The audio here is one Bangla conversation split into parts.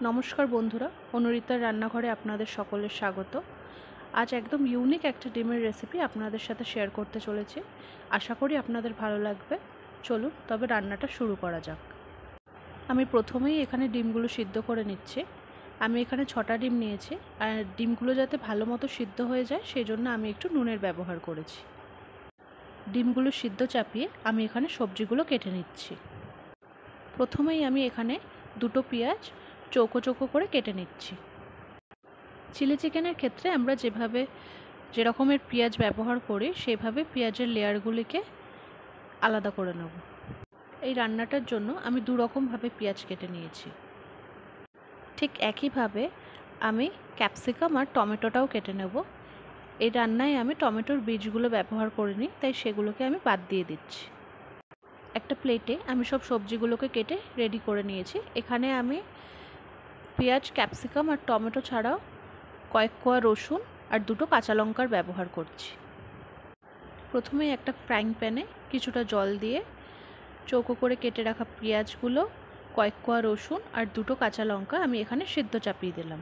নমস্কার বন্ধুরা, অনুরিতার রান্নাঘরে আপনাদের সকলের স্বাগত। আজ একদম ইউনিক একটা ডিমের রেসিপি আপনাদের সাথে শেয়ার করতে চলেছি। আশা করি আপনাদের ভালো লাগবে। চলুন তবে রান্নাটা শুরু করা যাক। আমি প্রথমেই এখানে ডিমগুলো সিদ্ধ করে নিচ্ছি। আমি এখানে 6টা ডিম নিয়েছি, আর ডিমগুলো যাতে ভালো মতো সিদ্ধ হয়ে যায় সেই জন্য আমি একটু নুনের ব্যবহার করেছি। ডিমগুলো সিদ্ধ চাপিয়ে আমি এখানে সবজিগুলো কেটে নিচ্ছি। প্রথমেই আমি এখানে 2টো পেঁয়াজ চৌকো চৌকো করে কেটে নিচ্ছি। চিলি চিকেনের ক্ষেত্রে আমরা যে রকমের পেঁয়াজ ব্যবহার করি সেইভাবে পেঁয়াজের লেয়ারগুলিকে আলাদা করে নেব। এই রান্নাটার জন্য আমি 2 রকমভাবে পেঁয়াজ কেটে নিয়েছি। ঠিক একইভাবে আমি ক্যাপসিকাম আর টমেটোটাও কেটে নেব। এই রান্নায় আমি টমেটোর বীজগুলো ব্যবহার করিনি, তাই সেগুলোকে আমি বাদ দিয়ে দিচ্ছি। একটা প্লেটে আমি সব সবজিগুলোকে কেটে রেডি করে নিয়েছি। এখানে আমি পেঁয়াজ, ক্যাপসিকাম আর টমেটো ছাড়াও কয়েক কোয়া রসুন আর 2টো কাঁচা লঙ্কার ব্যবহার করছি। প্রথমে একটা ফ্রাইং প্যানে কিছুটা জল দিয়ে চৌকো করে কেটে রাখা পেঁয়াজগুলো, কয়েক কোয়া রসুন আর 2টো কাঁচা লঙ্কা আমি এখানে সিদ্ধ চাপিয়ে দিলাম।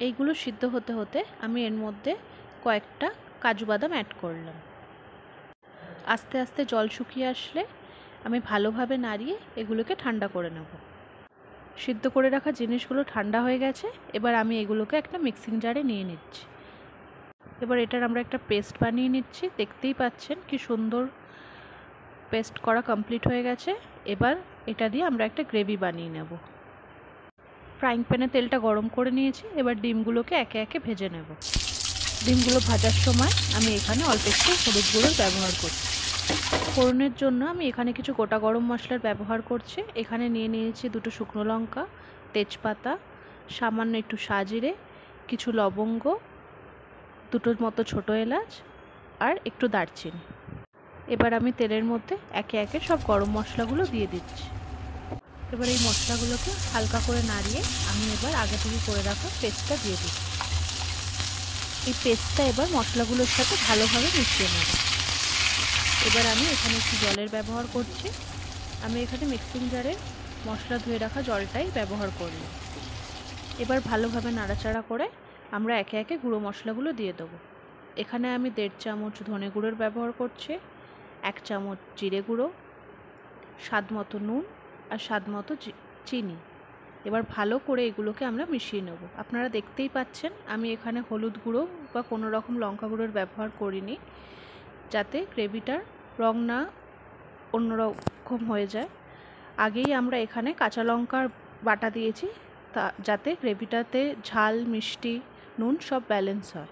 এইগুলো সিদ্ধ হতে হতে আমি এর মধ্যে কয়েকটা কাজু বাদাম অ্যাড করলাম। আস্তে আস্তে জল শুকিয়ে আসলে আমি ভালোভাবে নাড়িয়ে এগুলোকে ঠান্ডা করে নেব। সিদ্ধ করে রাখা জিনিসগুলো ঠান্ডা হয়ে গেছে। এবার আমি এগুলোকে একটা মিক্সিং জারে নিয়ে নিচ্ছি। এবার এটার আমরা একটা পেস্ট বানিয়ে নিচ্ছি। দেখতেই পাচ্ছেন কি সুন্দর পেস্ট করা কমপ্লিট হয়ে গেছে। এবার এটা দিয়ে আমরা একটা গ্রেভি বানিয়ে নেব। ফ্রাইং প্যানে তেলটা গরম করে নিয়েছি। এবার ডিমগুলোকে একে একে ভেজে নেব। ডিমগুলো ভাজার সময় আমি এখানে অল্প একটু হলুদ গুঁড়োর ব্যবহার করছি। ফোড়নের জন্য আমি এখানে কিছু গোটা গরম মশলার ব্যবহার করছি। এখানে নিয়ে নিয়েছি 2টো শুকনো লঙ্কা, তেজপাতা, সামান্য একটু সাজিরে, কিছু লবঙ্গ, 2টোর মতো ছোটো এলাচ আর একটু দারচিনি। এবার আমি তেলের মধ্যে একে একে সব গরম মশলাগুলো দিয়ে দিচ্ছি। এবার এই মশলাগুলোকে হালকা করে নাড়িয়ে আমি এবার আগে থেকে করে রাখা পেস্টটা দিয়ে দিচ্ছি। এই পেস্টটা এবার মশলাগুলোর সাথে ভালোভাবে মিশিয়ে নেব। এবার আমি এখানে একটু জলের ব্যবহার করছি। আমি এখানে মিক্সিং জারে মশলা ধুয়ে রাখা জলটাই ব্যবহার করলাম। এবার ভালোভাবে নাড়াচাড়া করে আমরা একে একে গুঁড়ো মশলাগুলো দিয়ে দেবো। এখানে আমি 1.5 চামচ ধনে গুঁড়োর ব্যবহার করছি, 1 চামচ জিরে গুঁড়ো, স্বাদ মতো নুন আর স্বাদ মতো চিনি। এবার ভালো করে এগুলোকে আমরা মিশিয়ে নেব। আপনারা দেখতেই পাচ্ছেন আমি এখানে হলুদ গুঁড়ো বা কোনো রকম লঙ্কা গুঁড়োর ব্যবহার করিনি, যাতে গ্রেভিটার রং না অন্যরকম হয়ে যায়। আগেই আমরা এখানে কাঁচা লঙ্কার বাটা দিয়েছি, যাতে গ্রেভিটাতে ঝাল, মিষ্টি, নুন সব ব্যালেন্স হয়।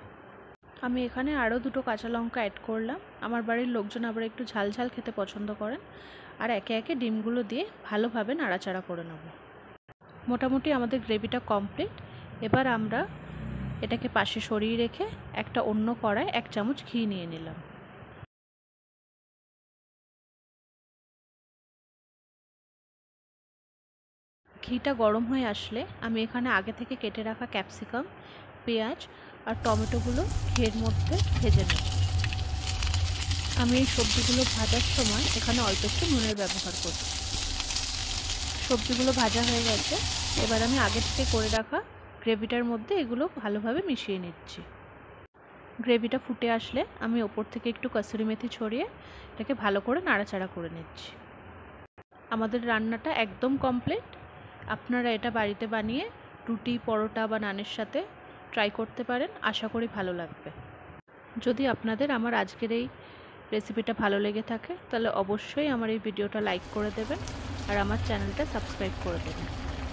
আমি এখানে আরও 2টো কাঁচা লঙ্কা অ্যাড করলাম। আমার বাড়ির লোকজন আবার একটু ঝাল ঝাল খেতে পছন্দ করেন। আর একে একে ডিমগুলো দিয়ে ভালোভাবে নাড়াচাড়া করে নেব। মোটামুটি আমাদের গ্রেভিটা কমপ্লিট। এবার আমরা এটাকে পাশে সরিয়ে রেখে একটা অন্য কড়ায় 1 চামচ ঘি নিয়ে নিলাম। ঘিটা গরম হয়ে আসলে আমি এখানে আগে থেকে কেটে রাখা ক্যাপসিকাম, পেঁয়াজ আর টমেটোগুলো ঘিয়ের মধ্যে ভেজে নেব। আমি এই সবজিগুলো ভাজার সময় এখানে অল্প একটু নুনের ব্যবহার করছি। সবজিগুলো ভাজা হয়ে গেছে। এবার আমি আগে থেকে করে রাখা গ্রেভিটার মধ্যে এগুলো ভালোভাবে মিশিয়ে নিচ্ছি। গ্রেভিটা ফুটে আসলে আমি ওপর থেকে একটু কসুরি মেথি ছড়িয়ে এটাকে ভালো করে নাড়াচাড়া করে নিচ্ছি। আমাদের রান্নাটা একদম কমপ্লিট। আপনারা এটা বাড়িতে বানিয়ে রুটি, পরোটা বা নানের সাথে ট্রাই করতে পারেন। আশা করি ভালো লাগবে। যদি আপনাদের আমার আজকের এই রেসিপিটা ভালো লেগে থাকে তাহলে অবশ্যই আমার এই ভিডিওটা লাইক করে দেবেন আর আমার চ্যানেলটা সাবস্ক্রাইব করে দেবেন।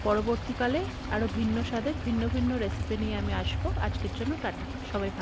পরবর্তীকালে আরও ভিন্ন স্বাদের ভিন্ন ভিন্ন রেসিপি নিয়ে আমি আসবো। আজকের জন্য টাটা, সবাই ভালো।